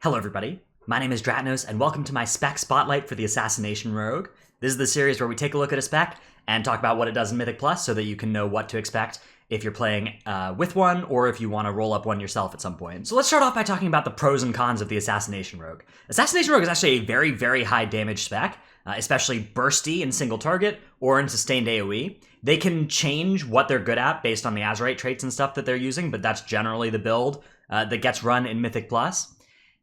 Hello everybody, my name is Dratnos and welcome to my spec spotlight for the Assassination Rogue. This is the series where we take a look at a spec and talk about what it does in Mythic Plus so that you can know what to expect if you're playing with one or if you want to roll up one yourself at some point. So let's start off by talking about the pros and cons of the Assassination Rogue. Assassination Rogue is actually a very, very high damage spec, especially bursty in single target or in sustained AoE. They can change what they're good at based on the Azerite traits and stuff that they're using, but that's generally the build that gets run in Mythic Plus.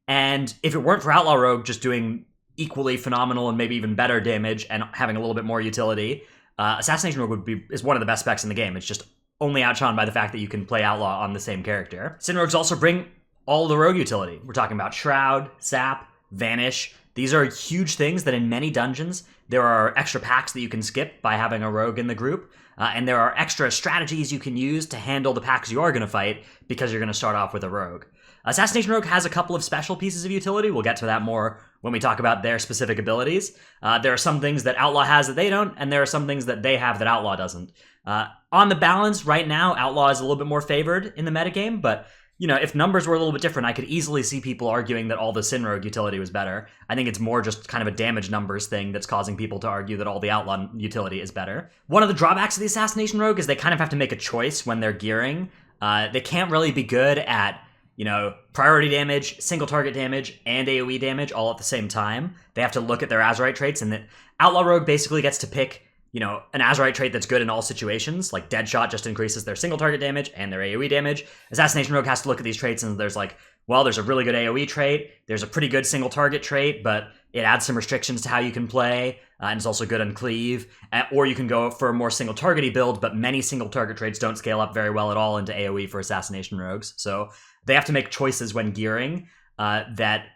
And if it weren't for Outlaw Rogue just doing equally phenomenal and maybe even better damage and having a little bit more utility, Assassination Rogue is one of the best specs in the game. It's just only outshone by the fact that you can play Outlaw on the same character. Sin Rogues also bring all the Rogue utility. We're talking about Shroud, Sap, Vanish. These are huge things that in many dungeons, there are extra packs that you can skip by having a Rogue in the group. And there are extra strategies you can use to handle the packs you are going to fight because you're going to start off with a Rogue. Assassination Rogue has a couple of special pieces of utility. We'll get to that more when we talk about their specific abilities. There are some things that Outlaw has that they don't, and there are some things that they have that Outlaw doesn't. On the balance, right now, Outlaw is a little bit more favored in the metagame, but you know, if numbers were a little bit different, I could easily see people arguing that all the Sin Rogue utility was better. I think it's more just kind of a damage numbers thing that's causing people to argue that all the Outlaw utility is better. One of the drawbacks of the Assassination Rogue is they kind of have to make a choice when they're gearing. They can't really be good at, you know, priority damage, single target damage, and AoE damage all at the same time. They have to look at their Azerite traits, and that Outlaw Rogue basically gets to pick, you know, an Azerite trait that's good in all situations. Like Deadshot just increases their single target damage and their AoE damage. Assassination Rogue has to look at these traits and there's like, well, there's a really good AoE trait, there's a pretty good single target trait, but it adds some restrictions to how you can play, and it's also good on cleave. Or you can go for a more single targety build, but many single target traits don't scale up very well at all into AoE for Assassination Rogues. So they have to make choices when gearing that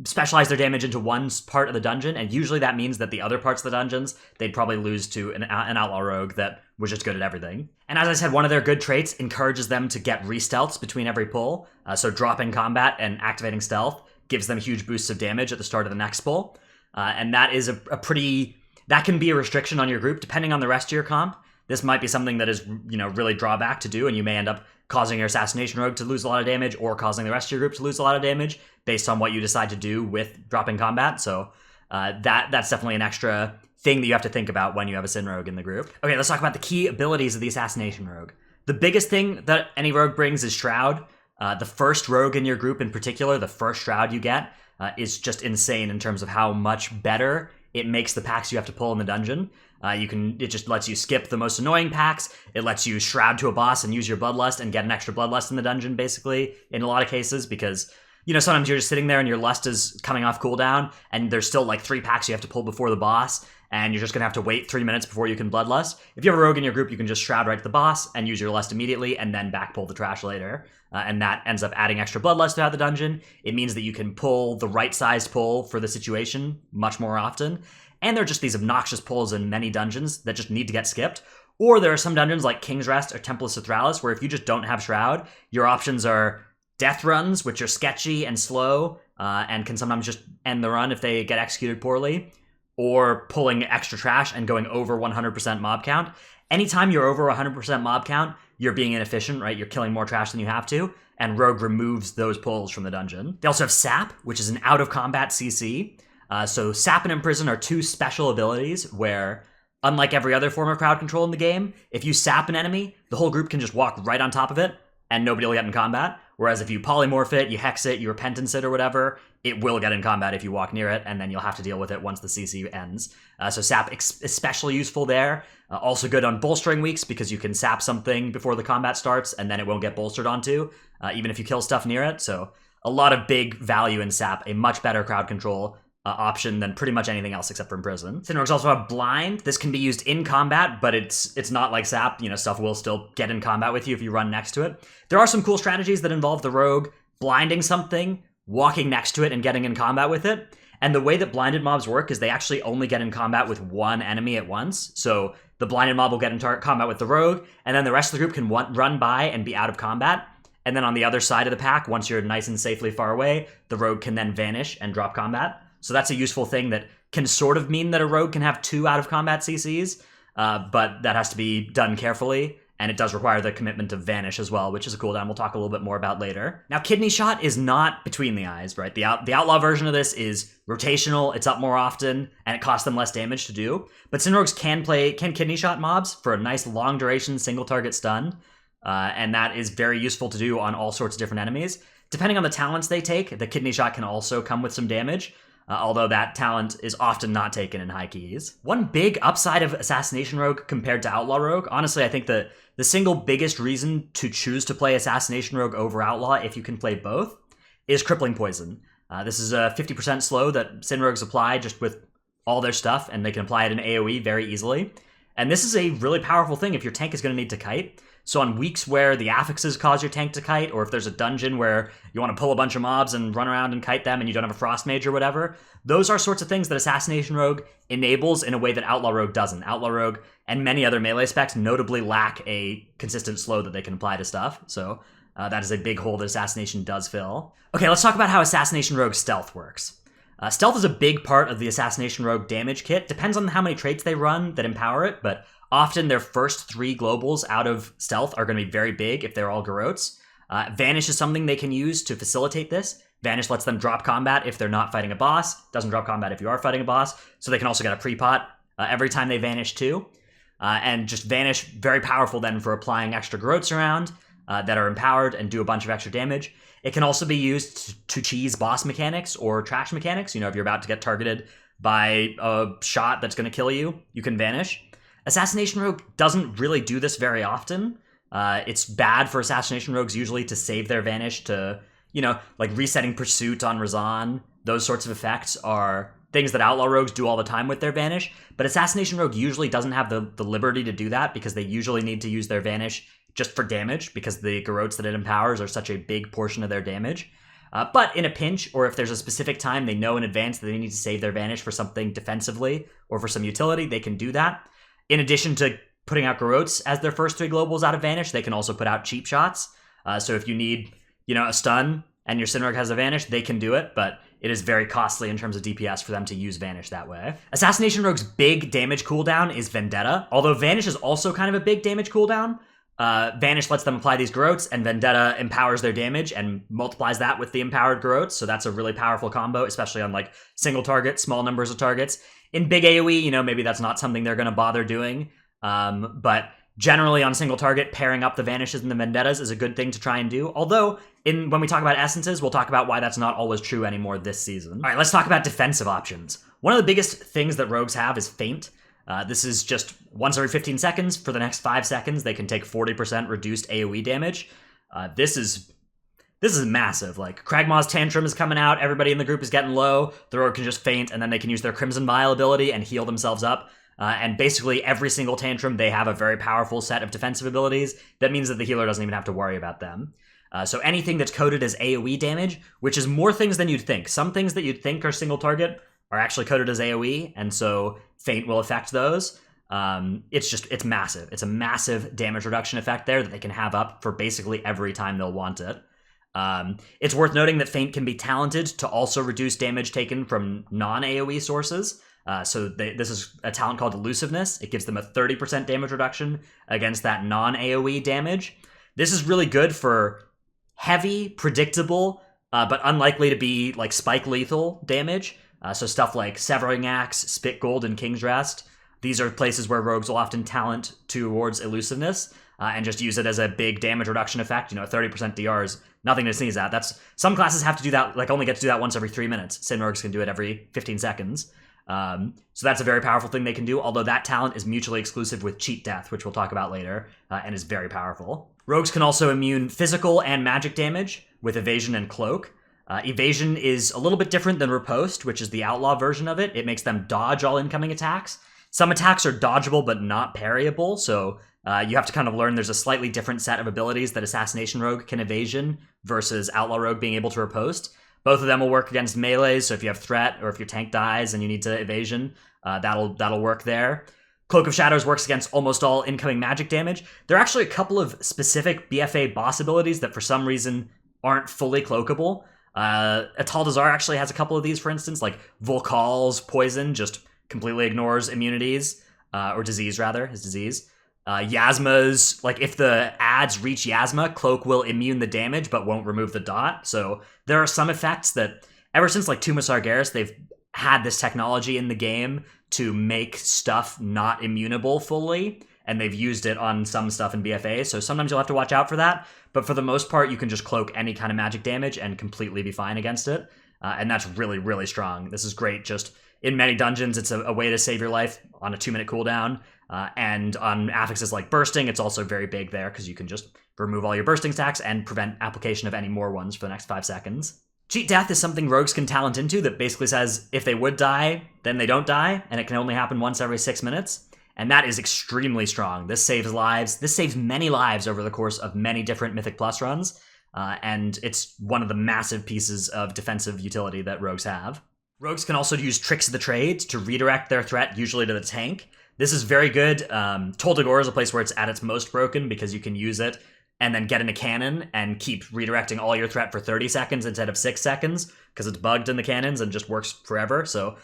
specialize their damage into one part of the dungeon, and usually that means that the other parts of the dungeons, they'd probably lose to an Outlaw Rogue that was just good at everything. And as I said, one of their good traits encourages them to get re-stealths between every pull, so dropping combat and activating stealth gives them huge boosts of damage at the start of the next pull, and that is that can be a restriction on your group, depending on the rest of your comp. This might be something that is, you know, really drawback to do, and you may end up causing your Assassination Rogue to lose a lot of damage or causing the rest of your group to lose a lot of damage based on what you decide to do with dropping combat. So that's definitely an extra thing that you have to think about when you have a Sin Rogue in the group. Okay, let's talk about the key abilities of the Assassination Rogue. The biggest thing that any Rogue brings is Shroud. The first Rogue in your group in particular, the first Shroud you get, is just insane in terms of how much better it makes the packs you have to pull in the dungeon. It just lets you skip the most annoying packs. It lets you Shroud to a boss and use your Bloodlust and get an extra Bloodlust in the dungeon, basically, in a lot of cases, because, you know, sometimes you're just sitting there and your Lust is coming off cooldown, and there's still like 3 packs you have to pull before the boss, and you're just gonna have to wait 3 minutes before you can Bloodlust. If you have a Rogue in your group, you can just Shroud right to the boss and use your Lust immediately, and then back pull the trash later. And that ends up adding extra Bloodlust throughout the dungeon. It means that you can pull the right-sized pull for the situation much more often. And there are just these obnoxious pulls in many dungeons that just need to get skipped. Or there are some dungeons like King's Rest or Temple of Cithralis where if you just don't have Shroud, your options are death runs, which are sketchy and slow, and can sometimes just end the run if they get executed poorly, or pulling extra trash and going over 100% mob count. Anytime you're over 100% mob count, you're being inefficient, right? You're killing more trash than you have to, and Rogue removes those pulls from the dungeon. They also have Sap, which is an out-of-combat CC. So Sap and Imprison are 2 special abilities where, unlike every other form of crowd control in the game, if you Sap an enemy, the whole group can just walk right on top of it, and nobody will get in combat. Whereas if you polymorph it, you hex it, you repentance it or whatever, it will get in combat if you walk near it, and then you'll have to deal with it once the CC ends. So Sap especially useful there. Also good on bolstering weeks because you can Sap something before the combat starts, and then it won't get bolstered onto, even if you kill stuff near it. So a lot of big value in Sap, a much better crowd control option than pretty much anything else except for Imprison. Sin Rogues also have Blind. This can be used in combat, but it's not like Sap. You know, stuff will still get in combat with you if you run next to it. There are some cool strategies that involve the Rogue blinding something, walking next to it, and getting in combat with it. And the way that blinded mobs work is they actually only get in combat with one enemy at once. So the blinded mob will get in combat with the Rogue, and then the rest of the group can run by and be out of combat. And then on the other side of the pack, once you're nice and safely far away, the Rogue can then vanish and drop combat. So that's a useful thing that can sort of mean that a Rogue can have 2 out-of-combat CCs, but that has to be done carefully. and it does require the commitment of Vanish as well, which is a cooldown we'll talk a little bit more about later. Now, Kidney Shot is not between the eyes, right? The Outlaw version of this is rotational, it's up more often, and it costs them less damage to do. But Sin Rogues can Kidney Shot mobs for a nice long duration single target stun, and that is very useful to do on all sorts of different enemies. Depending on the talents they take, the Kidney Shot can also come with some damage, although that talent is often not taken in high keys. One big upside of Assassination Rogue compared to Outlaw Rogue, honestly, I think the single biggest reason to choose to play Assassination Rogue over Outlaw, if you can play both, is Crippling Poison. This is a 50% slow that Sin Rogues apply just with all their stuff, and they can apply it in AoE very easily. And this is a really powerful thing if your tank is going to need to kite. So on weeks where the affixes cause your tank to kite, or if there's a dungeon where you want to pull a bunch of mobs and run around and kite them and you don't have a Frost Mage or whatever, those are sorts of things that Assassination Rogue enables in a way that Outlaw Rogue doesn't. Outlaw Rogue and many other melee specs notably lack a consistent slow that they can apply to stuff, so that is a big hole that Assassination does fill. Okay, let's talk about how Assassination Rogue stealth works. Stealth is a big part of the Assassination Rogue damage kit. Depends on how many traits they run that empower it, but often their first 3 globals out of stealth are going to be very big if they're all Garrotes. Vanish is something they can use to facilitate this. Vanish lets them drop combat if they're not fighting a boss. Doesn't drop combat if you are fighting a boss. So they can also get a pre-pot every time they Vanish too. And just Vanish, very powerful then for applying extra Garrotes around that are empowered and do a bunch of extra damage. It can also be used to cheese boss mechanics or trash mechanics. You know, if you're about to get targeted by a shot that's going to kill you, you can Vanish. Assassination Rogue doesn't really do this very often. It's bad for Assassination Rogues usually to save their Vanish to, you know, like resetting Pursuit on Razan. Those sorts of effects are things that Outlaw Rogues do all the time with their Vanish, but Assassination Rogue usually doesn't have the liberty to do that because they usually need to use their Vanish just for damage because the Garrotes that it empowers are such a big portion of their damage. But in a pinch, or if there's a specific time they know in advance that they need to save their Vanish for something defensively or for some utility, they can do that. In addition to putting out Garrotes as their first 3 globals out of Vanish, they can also put out cheap shots. So if you need, you know, a stun and your Sin Rogue has a Vanish, they can do it, but it is very costly in terms of DPS for them to use Vanish that way. Assassination Rogue's big damage cooldown is Vendetta. Although Vanish is also kind of a big damage cooldown, Vanish lets them apply these Garrotes, and Vendetta empowers their damage and multiplies that with the empowered Garrotes, so that's a really powerful combo, especially on like single target, small numbers of targets. In big AoE, you know, maybe that's not something they're going to bother doing, but generally on single target, pairing up the Vanishes and the Vendettas is a good thing to try and do, although when we talk about essences, we'll talk about why that's not always true anymore this season. All right, let's talk about defensive options. One of the biggest things that rogues have is Feint. This is just once every 15 seconds. For the next 5 seconds, they can take 40% reduced AoE damage. This is massive. Like, Kragmaw's Tantrum is coming out, everybody in the group is getting low, the rogue can just Feint, and then they can use their Crimson Vial ability and heal themselves up. And basically every single Tantrum, they have a very powerful set of defensive abilities. That means that the healer doesn't even have to worry about them. So anything that's coded as AoE damage, which is more things than you'd think. Some things that you'd think are single target are actually coded as AoE, and so Feint will affect those. It's massive. It's a massive damage reduction effect there that they can have up for basically every time they'll want it. It's worth noting that Feint can be talented to also reduce damage taken from non-AoE sources. This is a talent called Elusiveness. It gives them a 30% damage reduction against that non-AoE damage. This is really good for heavy, predictable, but unlikely to be like spike lethal damage. So stuff like Severing Axe, Spit Gold, and King's Rest. These are places where rogues will often talent towards Elusiveness and just use it as a big damage reduction effect. You know, 30% DR is nothing to sneeze at. Some classes have to do that, like only get to do that once every 3 minutes. Sin rogues can do it every 15 seconds. So that's a very powerful thing they can do, although that talent is mutually exclusive with Cheat Death, which we'll talk about later, and is very powerful. Rogues can also immune physical and magic damage with Evasion and Cloak. Evasion is a little bit different than Riposte, which is the Outlaw version of it. It makes them dodge all incoming attacks. Some attacks are dodgeable but not parryable, so you have to kind of learn there's a slightly different set of abilities that Assassination Rogue can Evasion versus Outlaw Rogue being able to Riposte. Both of them will work against melees, so if you have threat or if your tank dies and you need to Evasion, that'll work there. Cloak of Shadows works against almost all incoming magic damage. There are actually a couple of specific BFA boss abilities that for some reason aren't fully cloakable. Ataldazar actually has a couple of these, for instance, like Volkal's Poison just completely ignores immunities, or disease rather, his disease. Yasma's, like if the ads reach Yasma, Cloak will immune the damage but won't remove the dot. So there are some effects that ever since like Tomb of Sargeras, they've had this technology in the game to make stuff not immunable fully, and they've used it on some stuff in BFA, so sometimes you'll have to watch out for that, but for the most part, you can just cloak any kind of magic damage and completely be fine against it, and that's really, really strong. This is great just in many dungeons. It's a way to save your life on a 2-minute cooldown, and on affixes like bursting, it's also very big there, because you can just remove all your bursting stacks and prevent application of any more ones for the next 5 seconds. Cheat death is something rogues can talent into that basically says if they would die, then they don't die, and it can only happen once every 6 minutes. And that is extremely strong. This saves lives. This saves many lives over the course of many different Mythic Plus runs, and it's one of the massive pieces of defensive utility that rogues have. Rogues can also use Tricks of the Trade to redirect their threat, usually to the tank. This is very good. Tol Dagor is a place where it's at its most broken, because you can use it and then get in a cannon and keep redirecting all your threat for 30 seconds instead of 6 seconds, because it's bugged in the cannons and just works forever. So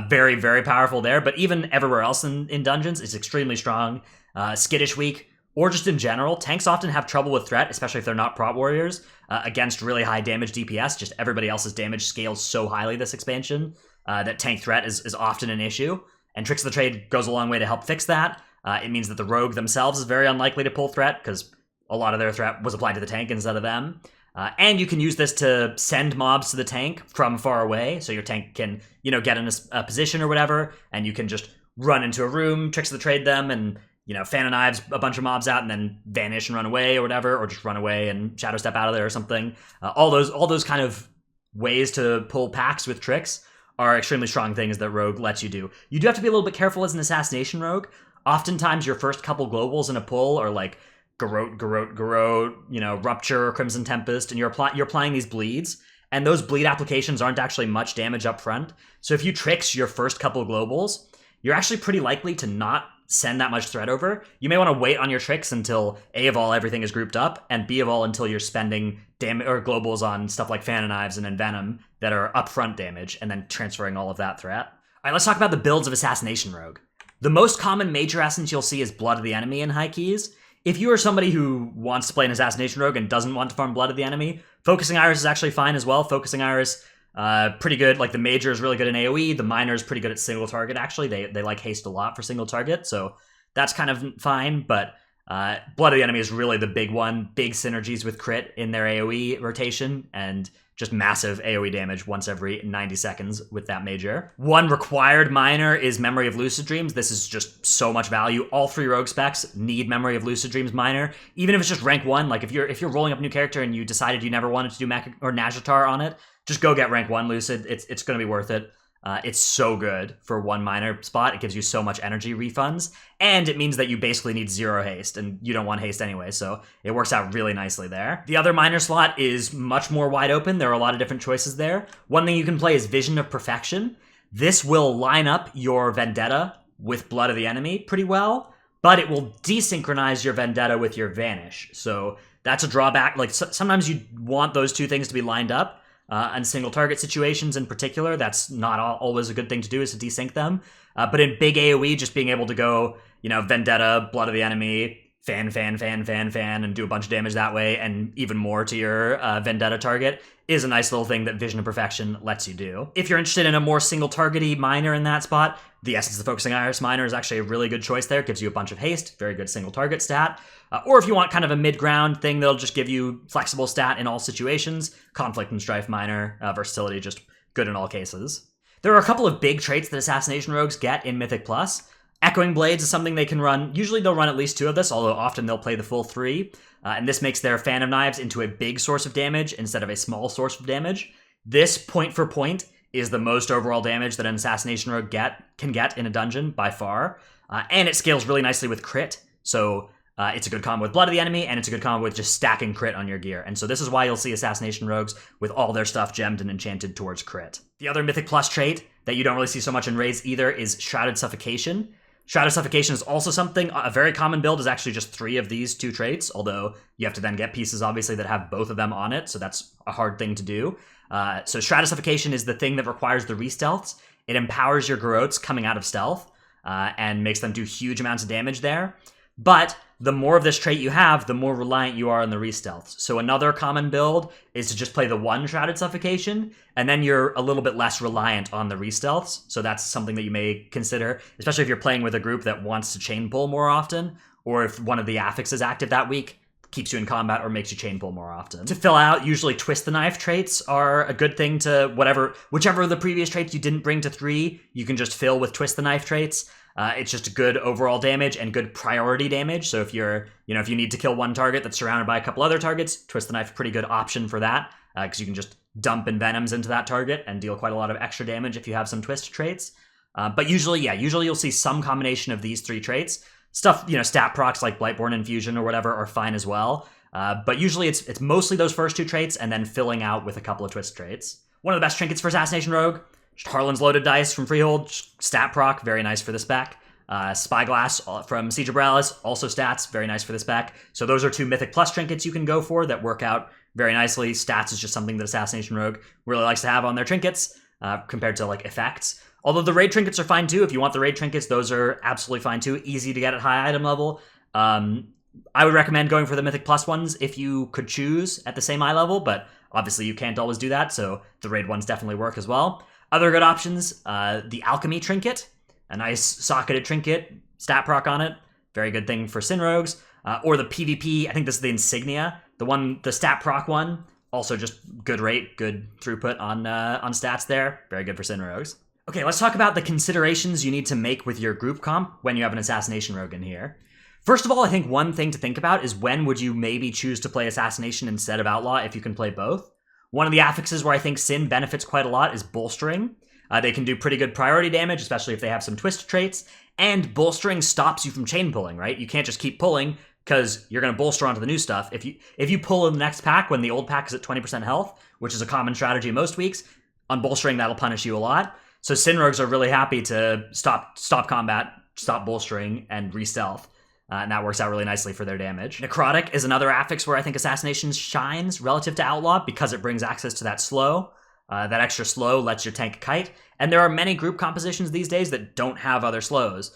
very, very powerful there. But even everywhere else in dungeons, it's extremely strong. Skittish weak, or just in general, tanks often have trouble with threat, especially if they're not prot warriors, against really high damage DPS. Just everybody else's damage scales so highly this expansion that tank threat is often an issue. And Tricks of the Trade goes a long way to help fix that. It means that the rogue themselves is very unlikely to pull threat, because a lot of their threat was applied to the tank instead of them. And you can use this to send mobs to the tank from far away, so your tank can, get in a position or whatever, and you can just run into a room, Tricks of the Trade them, and, Fan of Knives a bunch of mobs out, and then vanish and run away or whatever, or just run away and shadow step out of there or something. All those kind of ways to pull packs with tricks are extremely strong things that Rogue lets you do. You do have to be a little bit careful as an Assassination Rogue. Oftentimes, your first couple globals in a pull are like Garrote, Rupture, Crimson Tempest, and you're applying these bleeds, and those bleed applications aren't actually much damage up front. So if you tricks your first couple globals, you're actually pretty likely to not send that much threat over. You may want to wait on your tricks until A of all everything is grouped up, and B of all until you're spending damage or globals on stuff like Fan of Knives and Envenom that are upfront damage, and then transferring all of that threat. All right, let's talk about the builds of Assassination Rogue. The most common major essence you'll see is Blood of the Enemy in high keys. If you are somebody who wants to play an Assassination Rogue and doesn't want to farm Blood of the Enemy, Focusing Iris is actually fine as well. Focusing Iris, pretty good. Like, the Major is really good in AoE. The Minor is pretty good at single target, actually. They like haste a lot for single target, so that's kind of fine. But Blood of the Enemy is really the big one. Big synergies with crit in their AoE rotation, and just massive AoE damage once every 90 seconds with that Major. One required minor is Memory of Lucid Dreams. This is just so much value. All 3 rogue specs need Memory of Lucid Dreams minor, even if it's just rank 1. Like, if you're rolling up a new character and you decided you never wanted to do Mech or Nazjatar on it, just go get rank 1 Lucid. It's going to be worth it. It's so good for 1 minor spot. It gives you so much energy refunds, and it means that you basically need 0 haste, and you don't want haste anyway, so it works out really nicely there. The other minor slot is much more wide open. There are a lot of different choices there. One thing you can play is Vision of Perfection. This will line up your Vendetta with Blood of the Enemy pretty well, but it will desynchronize your Vendetta with your Vanish, so that's a drawback. Like, sometimes you want those 2 things to be lined up. On single target situations in particular, that's not always a good thing to do, is to desync them. But in big AoE, just being able to go, Vendetta, Blood of the Enemy, fan, and do a bunch of damage that way, and even more to your Vendetta target, is a nice little thing that Vision of Perfection lets you do. If you're interested in a more single target-y minor in that spot, the Essence of Focusing Iris minor is actually a really good choice there. It gives you a bunch of haste, very good single target stat. Or if you want kind of a mid-ground thing that'll just give you flexible stat in all situations, Conflict and Strife minor, versatility just good in all cases. There are a couple of big traits that Assassination Rogues get in Mythic Plus. Echoing Blades is something they can run. Usually they'll run at least 2 of this, although often they'll play the full 3. And this makes their Fan of Knives into a big source of damage instead of a small source of damage. This, point for point, is the most overall damage that an Assassination Rogue can get in a dungeon by far. And it scales really nicely with crit, so it's a good combo with Blood of the Enemy, and it's a good combo with just stacking crit on your gear. And so this is why you'll see Assassination Rogues with all their stuff gemmed and enchanted towards crit. The other Mythic Plus trait that you don't really see so much in raids either is Shrouded Suffocation. Shrouded Suffocation is also something, a very common build is actually just 3 of these 2 traits, although you have to then get pieces, obviously, that have both of them on it, so that's a hard thing to do. So Shrouded Suffocation is the thing that requires the re-stealths. It empowers your Garrotes coming out of stealth, and makes them do huge amounts of damage there. But the more of this trait you have, the more reliant you are on the re-stealths. So another common build is to just play the one Shrouded Suffocation, and then you're a little bit less reliant on the re-stealths. So that's something that you may consider, especially if you're playing with a group that wants to chain pull more often, or if one of the affix is active that week, keeps you in combat or makes you chain pull more often. To fill out, usually Twist the Knife traits are a good thing to whichever of the previous traits you didn't bring to 3, you can just fill with Twist the Knife traits. It's just good overall damage and good priority damage. So if if you need to kill one target that's surrounded by a couple other targets, Twist the Knife, pretty good option for that, because you can just dump Envenoms into that target and deal quite a lot of extra damage if you have some twist traits. But usually you'll see some combination of these 3 traits. Stuff, stat procs like Blightborn Infusion or whatever are fine as well. But usually it's mostly those first 2 traits and then filling out with a couple of twist traits. One of the best trinkets for Assassination Rogue, just Harlan's Loaded Dice from Freehold, stat proc, very nice for the spec. Spyglass from Siege of Bralis, also stats, very nice for the spec. So those are 2 Mythic Plus trinkets you can go for that work out very nicely. Stats is just something that Assassination Rogue really likes to have on their trinkets compared to effects. Although the raid trinkets are fine too. If you want the raid trinkets, those are absolutely fine too. Easy to get at high item level. I would recommend going for the Mythic Plus ones if you could choose at the same eye level, but obviously you can't always do that, so the raid ones definitely work as well. Other good options, the Alchemy trinket, a nice socketed trinket, stat proc on it, very good thing for Sin Rogues. Or the PvP, I think this is the Insignia, the stat proc one, also just good rate, good throughput on stats there, very good for Sin Rogues. Okay, let's talk about the considerations you need to make with your group comp when you have an Assassination Rogue in here. First of all, I think one thing to think about is when would you maybe choose to play Assassination instead of Outlaw if you can play both. One of the affixes where I think Sin benefits quite a lot is Bolstering. They can do pretty good priority damage, especially if they have some twist traits, and Bolstering stops you from chain pulling, right? You can't just keep pulling because you're going to bolster onto the new stuff. If you pull in the next pack when the old pack is at 20% health, which is a common strategy most weeks, on Bolstering that'll punish you a lot. So Sin Rogues are really happy to stop combat, stop bolstering, and re-stealth. And that works out really nicely for their damage. Necrotic is another affix where I think Assassination shines relative to Outlaw because it brings access to that slow. That extra slow lets your tank kite. And there are many group compositions these days that don't have other slows.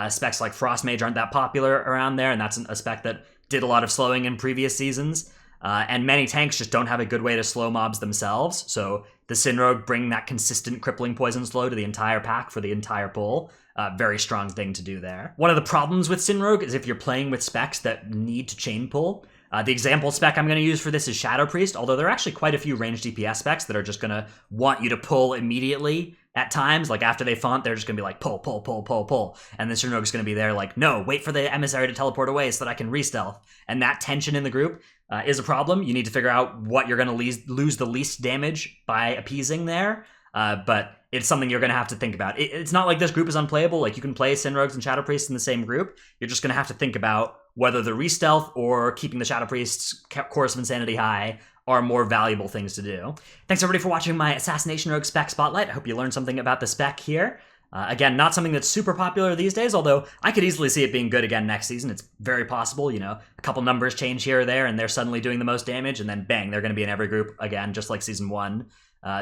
Specs like Frostmage aren't that popular around there, and that's a spec that did a lot of slowing in previous seasons. And many tanks just don't have a good way to slow mobs themselves, so the Sin Rogue bring that consistent crippling poison slow to the entire pack for the entire pull. Very strong thing to do there. One of the problems with Sin Rogue is if you're playing with specs that need to chain pull. The example spec I'm going to use for this is Shadow Priest, although there are actually quite a few ranged DPS specs that are just going to want you to pull immediately at times. Like after they font, they're just going to be like, pull, pull, pull, pull, pull. And the Sin Rogue is going to be there like, no, wait for the emissary to teleport away so that I can re-stealth. And that tension in the group is a problem. You need to figure out what you're going to lose the least damage by appeasing there. But it's something you're going to have to think about. It's not like this group is unplayable. Like you can play Sin Rogues and Shadow Priests in the same group. You're just going to have to think about whether the re-stealth or keeping the Shadow Priest's Chorus of Insanity high are more valuable things to do. Thanks everybody for watching my Assassination Rogue spec spotlight. I hope you learned something about the spec here. Again, not something that's super popular these days, although I could easily see it being good again next season. It's very possible, a couple numbers change here or there, and they're suddenly doing the most damage, and then bang, they're going to be in every group again, just like Season 1.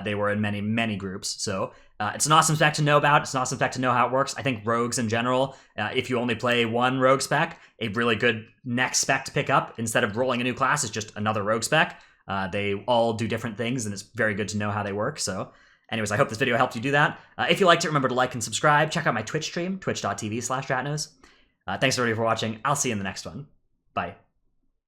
They were in many, many groups. So it's an awesome spec to know about. It's an awesome spec to know how it works. I think rogues in general, if you only play one rogue spec, a really good next spec to pick up instead of rolling a new class is just another rogue spec. They all do different things, and it's very good to know how they work. So anyways, I hope this video helped you do that. If you liked it, remember to like and subscribe. Check out my Twitch stream, twitch.tv/Dratnos. Thanks everybody for watching. I'll see you in the next one. Bye.